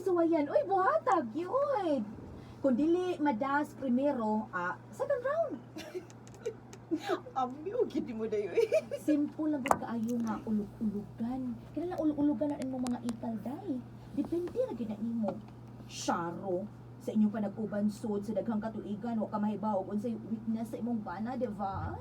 suwayan. Uy, buhatag, yun. Kung dili madas primero, second round. Ambi, gidi mo dayo eh. Simple lang gud kaayo nga ulog-ulogan. Kailan lang ulog-ulogan na mo mga ikal day. Depende ra gid na nimo. Sharo, sa inyong panag-ubansod sa daghang katuigan, wa ka mahibaw og unsay weakness sa imong bana, di ba?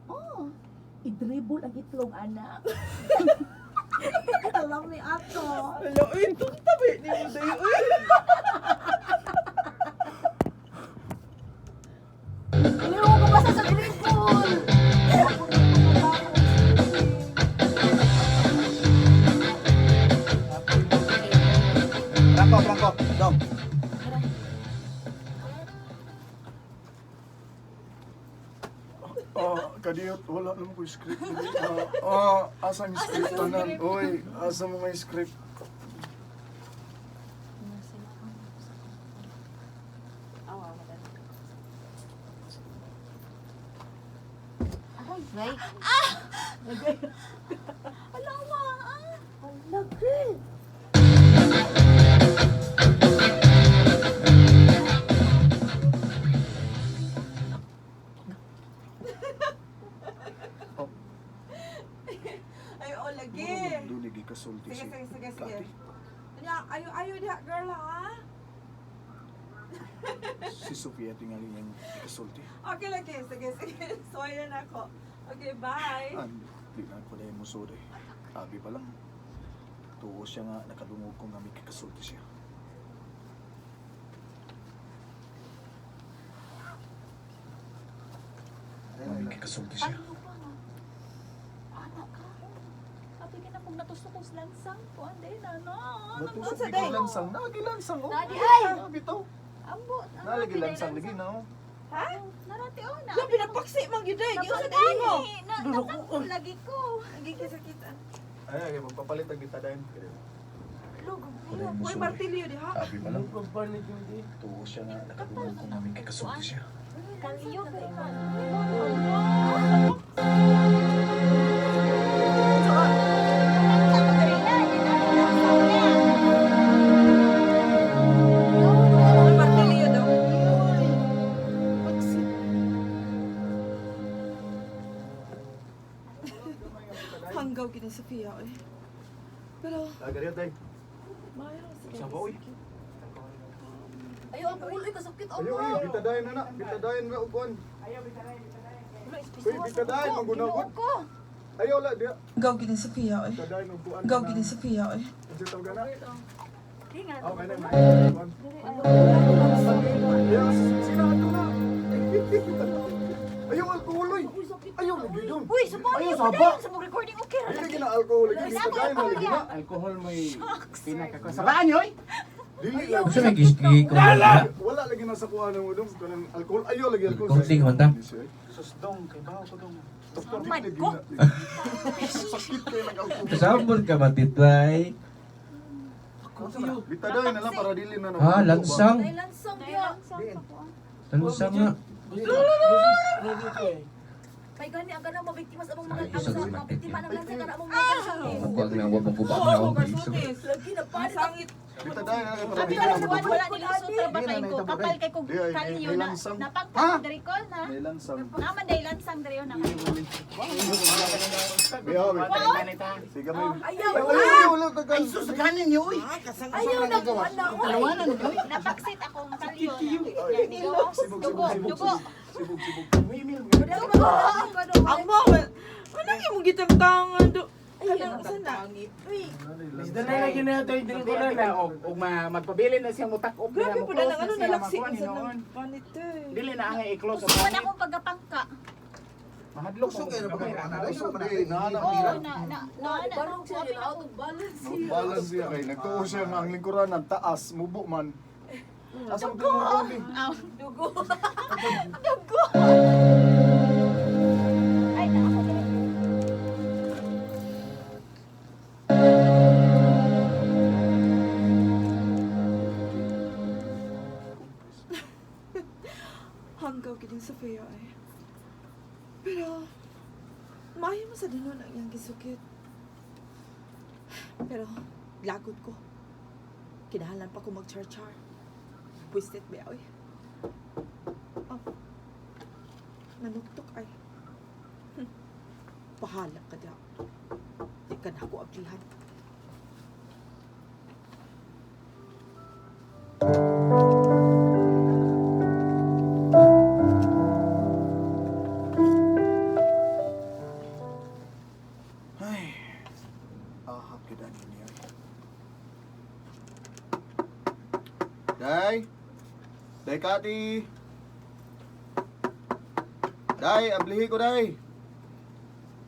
Oh, i-dribble ang itlog, anak. Alam ni ato. Hello, itong tabi ni mo dayo eh. Iliw ko basta sa dribble. Franco, dong. Kadiyot, wala naman ko script. Asa yung script tanan? Oy, asa mo may script? Right? Alam mo, Hala, girl. Ay, lagi. Dunig ikasulti Sige. Ayaw diha, girl, ha? Si Sofia tingali yung ikasulti. Okay, lagi. Sige. Soya na ako. Okay, bye. Di na ko dahil mo sorry. Abi pa lang. Tuo siya nga, nakadungog ko nga may kikasulti siya. May kikasulti siya. Anak ka. Sabi ka na kung natusok lansang ko, anday na, no? Natusok sa di day? lansang. Nagilansang, oh. Nadi, ay! Bitaw. Ambo. Nalagilansang lagi na, oh. Ha? Narati, oh, na. Yung pinagpaksi mang yun eh. Yung sa day mo. Nasakto lagi ko. Nagkikisakitan. Ay, magpapalit ang kita dahil. Logo. Wala mo Uy, sorry. martilyo diha. Abi pa lang. Tuo siya nga, nakadungog ko nga may kikasulti siya. Kaliyo ka ikaw. Uy, martilyo daw. Hanggaw gini Sofia eh. Pero, Agariya tayo. mayroon sige. Sa baoy. Ayaw, ang uloy, kasakit ako. Ayaw, bitadayan na. Bitadayan na, upuan. Uy, bitadayan, magunawon. Ayaw, la, diya. Hanggaw gini Sofia eh. Bitadayan, upuan. Hanggaw gini Sofia eh. Kasi tawag na. Tingnan. Oh, may na. Ayaw, sino ato na? Ayaw, alkohol, oy. Ayaw, lagi yun. Uy, sabay. Ayaw, saba. Sa mong recording, okay. Lagi na alkohol, lagi. Bitadayan, lagi na. Alcohol may pinakakasabaan nyo, eh? Dili lang. Gusto may gigi ko na. Wala lagi na sa kuha ng udong kanang alcohol. Ayaw lagi alcohol. Kunting man ta. Susdong, kay baho ko dong. Doktor, Oh my lagi God. na. Sakit kayo ng alcohol. Kasabon ka matitay. Bitadayan na lang para dili na. Ha, lansang. Dahil lansang diya. Lansang nga. Kay gani ang ganang mabiktima sa among mga Ay, isa lansang. sa Mabiktima ng lansang ka na among mga lansang. Huwag na huwag mong kubak na akong piso. Lagi na palit. Masangit. Bitadayan na lang para Sabi dili ko na lang buwan wala mabubog. ni sutra ba tayo ko kapal kay kog Di, ay, kalyo may na lansang. napangkat dari ko na. May lansang. Naman dahil lansang dari na. Ayaw, sige may. Ayaw. Ayaw, wala tagal. Ay, susaganin nyo, eh! Ayaw na po, anak. Kalawanan na gawin. Napaksit akong kalyo na. Sibog, Dugo, sibog, dugo. sibog, sibog. Ang bawal. Anong yung gitang tangan do? Kanang usan na. Isda na lagi na ito yung diniguran na o magpabili na siya mutak-op Grabe po na lang ano nalaksi makuha sa ni noon. ng panit eh. Dili na ang i-close Gusto sa man akong pagkapangka. Mahadlok Gusto mo. kayo na Kamay, pagkakuan. ano? Gusto, di, nahanap Oo, nila. Barong siya yun, out of balance siya. Balance siya kay nagtuo siya nga ang lingkuran ng taas, mubo man. Asa mo tinuod ni? Dugo. Ay, na ako dali. Hanggaw gid Sofia eh. Pero maayo mo sa dinon ang iyang gisukit. Pero lagot ko. Kinahalan pa ko mag-char-char. Pwistit ba, oy. Oh. Nanuktok ay. Bahala ka daw. Di ka na ako ablihan. Ay, ahap kita ini ay. Day! Day Kati! Day, ablihi ko day!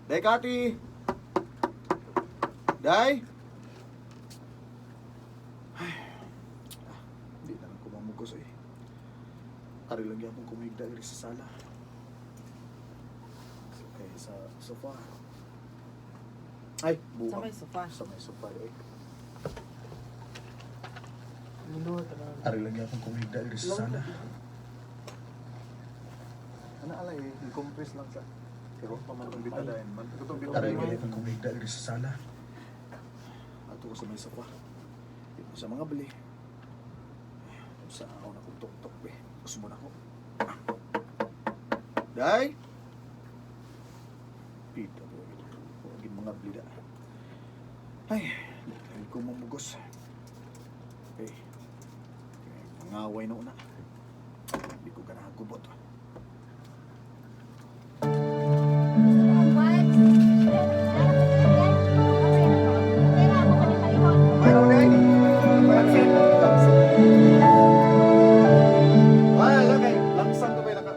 Day Kati! Day! Ay, hindi na lang kumamugos eh. Ari lang yan akong kumigda diri sa sala. Okay, sa sofa. Ay, Sa buwang. may sofa. Sa may sofa eh. Ari lang yan akong kumigda diri sa sala. Ano alay eh, i-compress lang sa. Pero pamatong bitadain man. Ari lang yan akong kumigda diri sa sala. Ato ko sa may sofa. Dito sa mga bali. Sa ako na kong tok-tok be. Usmo na ko. Day! Pita po. Huwagin mga blida. Ay, dahil ko mamugos. Okay. Pangaway na una. Hindi ko ganahan kubot. Mayroon day! Pansin! Wala kay langsang ko ba naka.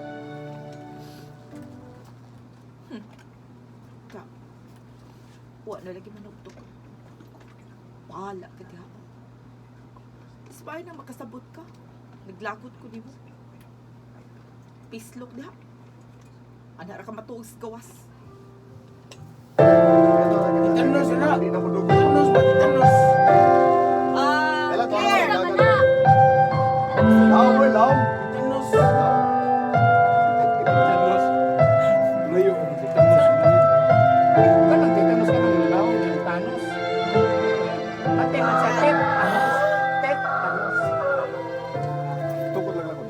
Ka. Wa na lagi manuktok. Bahala ka diha. Isbay na makasabot ka. Naglakot ko di mo. Pislok diha. Ana ra ka matuog sa gawas. Titanos na. Hindi na mo dugo. Titanos ba? Titanos. Kailan to? Clear Ano? naman na. Laom mo, laom. Titanos. Titanos. Layo. Titanos. Kanang titanos ka ng lao. Titanos. Pati man sa tet. Tet. Tanos. Tukod lang ako.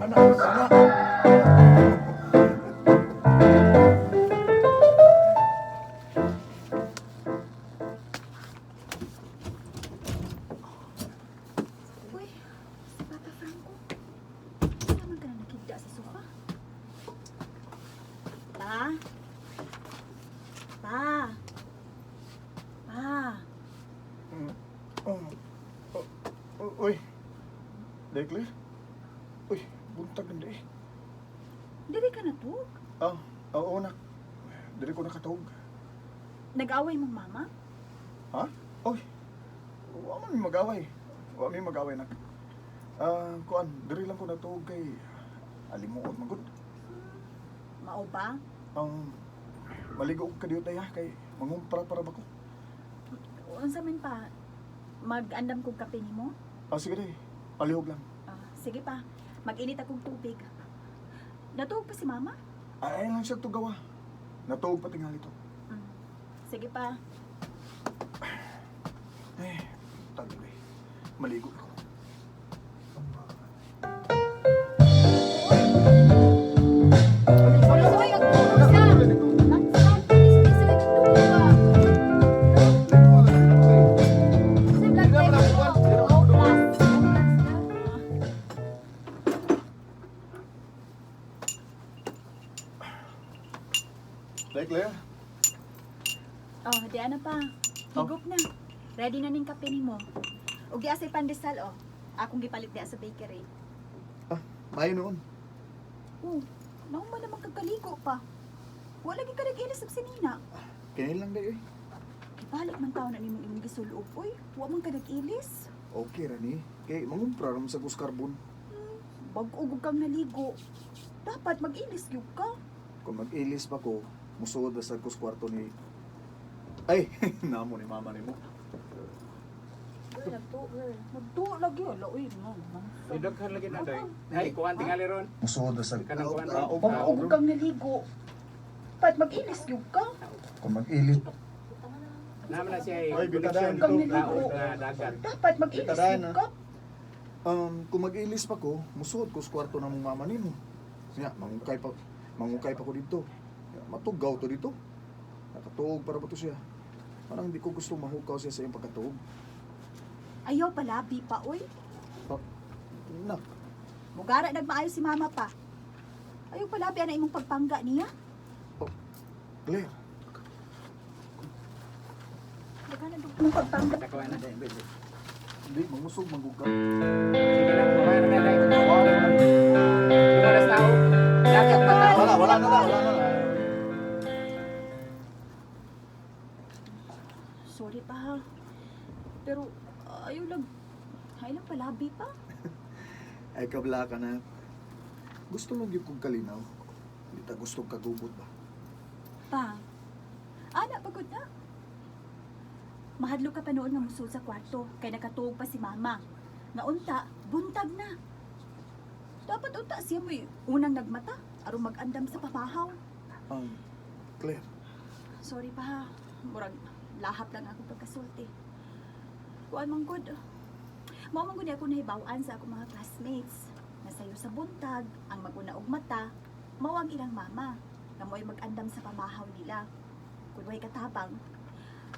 Ano? Ano? Uy, si Papa Franco. Saan naman ka na nakikita sa sofa? Pa? Pa? Pa? Uy. Declare? Uy, buntag na eh. Dili ka natug? Oo nak. Dili ko nakatawag. Nag-away mong mama? Ha? Uy. Wa man mi mag-away. Wa mi mag-away nak. Kuan, diri lang ko natawag kay alimuot magud. Mao ba? Maligo ka diyo tayo kay mangumpra para ba ko? Unsa man pa? Mag-andam kong kape nimo? Sige day. Palihog lang. Sige pa. Mag-init akong tubig. Natuog pa si mama? Ay lang siya tugawa. Natuog pa tingali to. Sige pa. Ay, tagal eh. Maligo ako. Declare? Oh, di ano pa. Higop na. Ready na ning kape nimo. Ug di asay pandesal oh. Akong gipalit di sa bakery. Mayo noon. Naong man naman kagkaligo pa. Wala gyud ka nag-inis og sinina. Kinain lang day eh. Ibalik man taon na nimong imong gisuloob oy. Wa man ka nag-ilis. Okay rani. Kay mangumpra naman sa kuskarbon. Bag-ugog kang naligo. Dapat mag-ilis gyud ka. Kung mag-ilis pa ko, musuod na sa kuskwarto ni... Ay, namo ni mama ni mo. Magtuo lagi ala oy no. Idaghan lagi na day. Ay, kuan tingali ron. Musuod na sa... Kanang kuan. Bag-ugog kang naligo. Dapat mag-ilis gyud ka. Kung mag-ilis... Naman na siya Ay, bitadaan koleksyon dito. laot na dagat. Dapat mag-ilis Tadaan, yun ah. ka. Kung mag-ilis pa ko, musuot ko sa kwarto ng mama nimo. Nga, mangukay pa ko dito. Ya, matugaw to dito. Nakatuog para ba to siya? Parang hindi ko gusto mahukaw siya sa iyong pagkatuog. Ayaw palabi pa, oy. Nak, Mugara nagmaayo si mama pa. Ayaw palabi ana imong pagpangga niya. Claire, Daga na dug- Anong pagpangga? Nakuha na. hindi, mangusog, manggugap. Sige lang, kuha na lang. Yung oras tao. Dagat pa tao. Wala na. Sorry pa ha. Pero ayaw lang. Ayaw lang palabi pa. Ay, kabla ka na. Gusto mo yung kong kalinaw. Hindi ta gusto kagubot ba? Pa. Ana pagod na. Mahadlo ka pa noon nga musud sa kwarto kay nakatuog pa si mama. Nga unta, buntag na. Dapat unta siya mo'y unang nagmata aron mag-andam sa pamahaw. Claire, Sorry pa ha. Murag lahap lang ako pagkasulti. Kuan man gud. Mao man gud ako nahibaw-an sa akong mga classmates. Nasayo sa buntag, ang maguna og mata, mao ang ilang mama. Nga mo'y mag-andam sa pamahaw nila. Kung way katabang,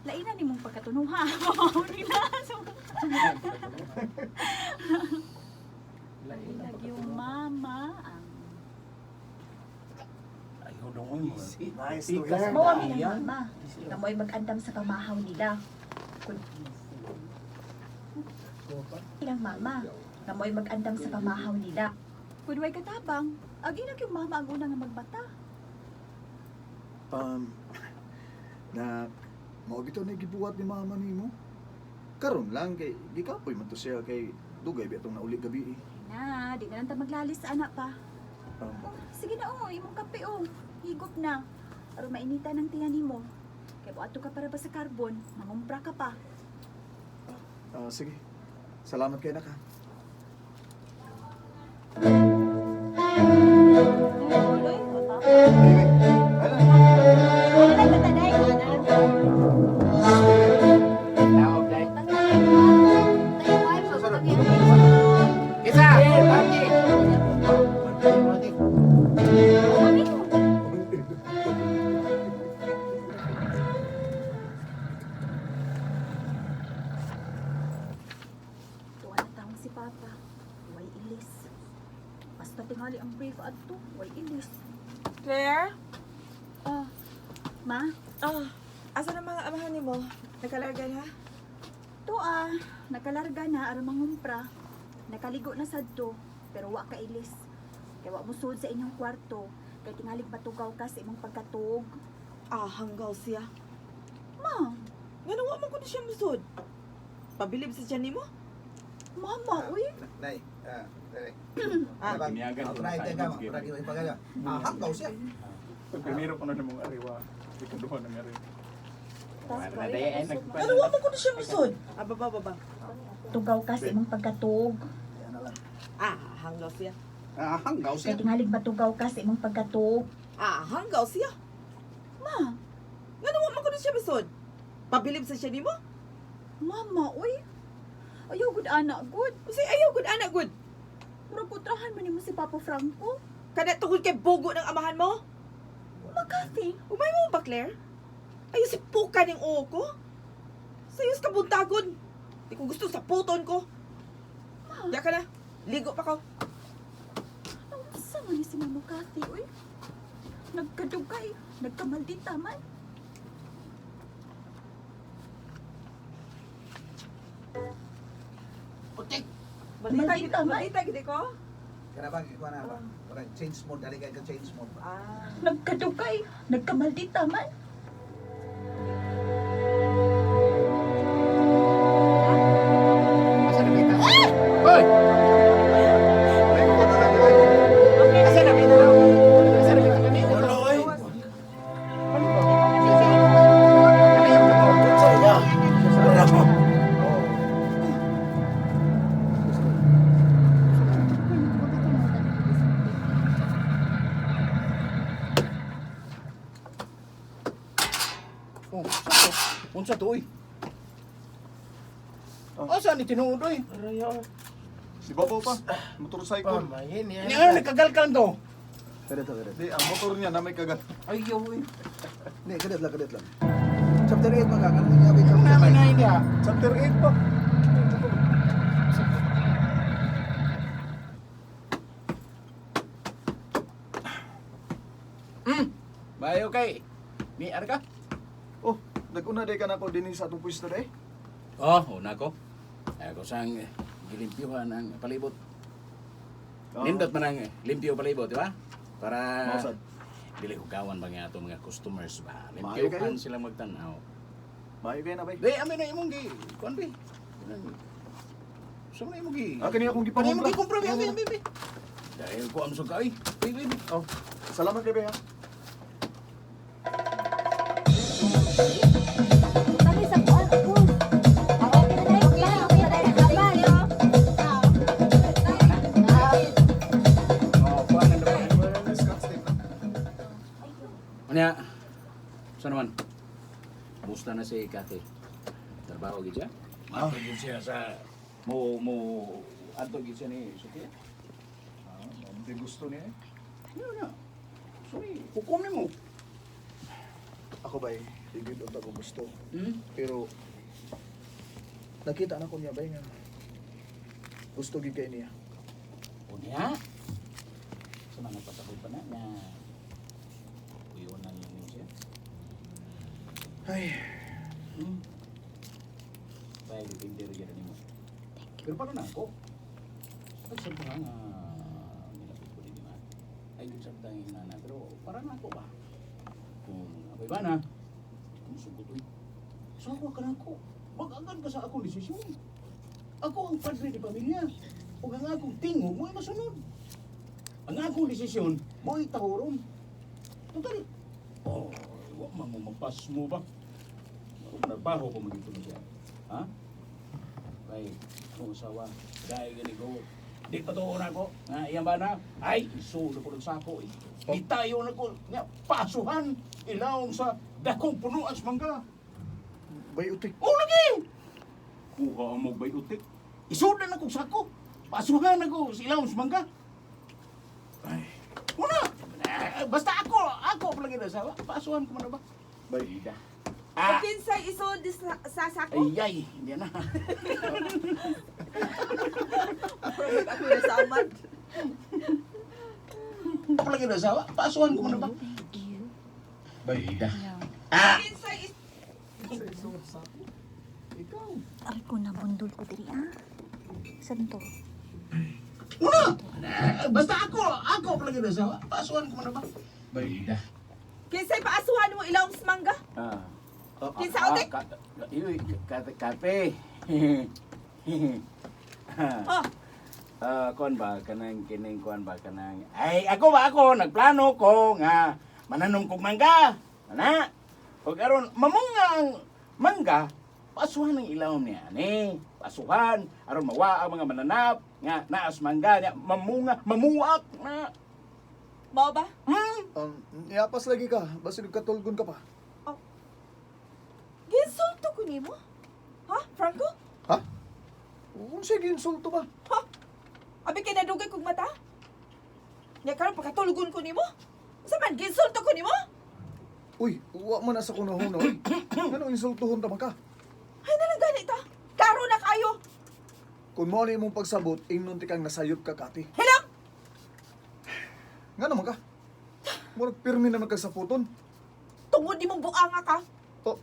lainan nimong pagkatunuha. Mao nila. Lagi yung mama ang nice to hear. Mao ang ilang mama. Nga mo'y mag-andam sa pamahaw nila. Kung ilang mama. Nga mo'y mag-andam sa pamahaw nila. kung way katabang, agi na yung mama ang unang nga magbata. na mao bitaw na gibuhat ni mama nimo. Karon lang kay gikapoy man to siya kay dugay bi atong nauli gabi eh. Na, di na lang ta maglalis sa anak pa. Um, Sige na oh, imong kape oh. Higop na. Aron mainita ng tiyan nimo. Kay buato ka para ba sa carbon, mangumpra ka pa. sige. Salamat kay naka. Tuloy, bata. Taog, dahil. Isa! Party! Tuwa na taong si Papa. Way ilis. Basta tingali ang brave adto, way ilis. Claire? Ah, ma, Asa na mga amahan ni mo? Nakalarga na? tuwa. Nakalarga na aron mangumpra. Nakaligo na sadto, pero wa ka ilis. Kay wa mo sud sa inyong kwarto. Kay tingalig matugaw ka sa imong pagkatug. Hanggaw siya. Ma, Nga nawa man ko na siya musod. Pabilib sa tiyan ni mo? mama, uy. Nay, Giniagan ko na tayo. hanggaw siya. Primero ko na namang ariwa. Ikaduha na nga rin. Tas Wala na kay dahil. usog man. Nawa man ko na siya musod. Baba. Tugaw ka sa imong pagkatug. Hanggaw siya. Hanggaw Kay tingalig matugaw ka sa imong pagkatug. Hanggaw siya. Ma, Nga nawa man ko na siya musod. Pabilib sa tiyan ni mo? mama, uy. Ayaw gud anak gud. Kasi ayaw gud anak gud. Murag putrahan man nimo si Papa Franco. Kada tungkol kay bugo ng amahan mo? Makati. Umay mo ba, Claire? Ayaw si puka ng oo ko. Sayos ka buntagon. Di ko gusto sa puton ko. Diya ka na. Ligo pa ko. Ang sama ni si Mama Cathy, uy. Nagkadugay. Nagkamaldita man. Putik! Balita gid ko. Kaya ba, ikaw na ba? Parang change mode, dali ka change mode. Nagkadugay. Nagkamaldita man. Asa na kita? Hoy! Asa na kita? Asa na kita kanina? Oloy! Oh, sa to? Unsa to, uy? Oh. Asa ni tinuod, uy? Si Babaw pa. Motorcycle. Ini ano, nagkagalkal to? Kadet lang, kadet. Di, ang motor niya na may kagat. Ayaw, uy. Hindi, kadet lang. Chapter 8 mga kanang nangyari chapter Namin 5. na hindi ah. Chapter 8 pa. Bayo kay. Ni ka? Oh, nag-una day ka na ko din sa atong pwesto day. Oh, una ko. Ako sang gilimpyuhan ang palibot. Nindot man ang limpyo palibot, di ba? Para Mausad. dili hugawan ba nga ato mga customers ba? Maayo Limpyuhan kayo. sila magtanaw. Maayo kayo na bay. Di, amin na imong gi. Kuan bi. Sa mga imong gi. Ah, kani akong Ano gipamumpra. imong gi kumpra bi, abi. Dahil ko amsog ka, ay. Bi. Oh, salamat kay bay ha. Kami sa kuan ako. Ako pinadayag lang, pinadayag laban. Oh, kuan na naman. Anya? Sa naman? Musta na si Kate? Trabaho gid siya? Mato gid siya sa mo adto gid siya ni Sophia. Hindi gusto niya eh. Ano na? Sorry, hukumin mo. Ako bay, hindi doon ako gusto. Hmm? Pero nakita na ko niya bay nga gusto gid kay niya. Unya? Sa mga pasabot pa na nga uyon na niya siya. Ay, Hmm? Baik, dipindir aja nimo. Pero paano na ako? Pagsampa nga nilapit ko din naman. Ay, yung sabtang yung nana. Pero parang ako ba? Kung abay ba na? Kung sugot uy. Sawa ka na ako. Mag-agad ka sa akong desisyon. Ako ang padre di pamilya. O ang akong tingog mo'y masunod. Ang akong desisyon mo'y tahuron. Total. Oh, wag mo mapas mo ba? Trabaho ko magituloy siya. Ha? Ay, kung asawa, dahil gani ko, di pa to na ko, nga iyan ba na? Ay, isulo ko ng sako eh. Di tayo na ko, nga, pasuhan, ilawang sa dakong punuan sa mangga. bay utik. O, lagi! Kuha mo ba'y utik? Isudan na kong sako, pasuhan ako sa ilawang sa mangga. Ay, una! Basta ako palagi na asawa, pasuhan ko man na ba? Bay. Ah. Ah, Kinsay isod sa sako? ay, hindi na. Ako na samad. Ako lagi na asawa, pasuhan ko man na ba? Bay. Ah! Kinsay Ikaw. Ay ko na bundol ko diri ah. Saan to? Una! Basta ako palagi na asawa, pasuhan ko man na ba? Bay. Kinsay paasuhan mo ilawom sa mangga? Kinsa utik? Iyoy, kape. Oh, Kuan ba kanang kining kuan ba kanang ay ako nagplano ko nga mananong kog mangga. Ana. Ug aron mamungang mangga pasuhan ng ilawom niya ni. Pasuhan aron mawa ang mga mananap nga naas mangga niya mamuak na. mao ba? Niapas lagi ka, basta nagkatulgon ka pa. Ginsulto ko nimo? Ha, Franco? Ha? Kung sige, insulto ba? Ha? Abi kay nadugay kog mata? Nya karon pakatulugon ko nimo? Sa man ginsulto ko nimo? Uy, uwa man na sa kunahon, oy. Anong insultuhon ta man ka? Ay nalang gani ta. Karo na kayo. Kung mo ni mong pagsabot, ingnon ti kang nasayop ka, Kati. Hilam. Nga naman ka? Murag pirmi naman ka sa puton. Tungod ni mong buanga ka. Oh,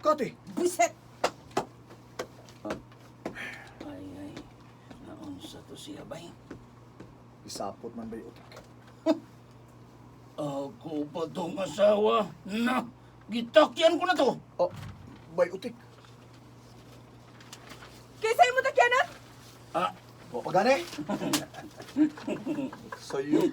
Kati, Biset. Ay, naunsa to siya bay? isapot man ba utik? Ako pa tong asawa na gitakyan ko na to. Oh, bay utik. Kinsay mo takyanan? Ah, Pagani? Sayop.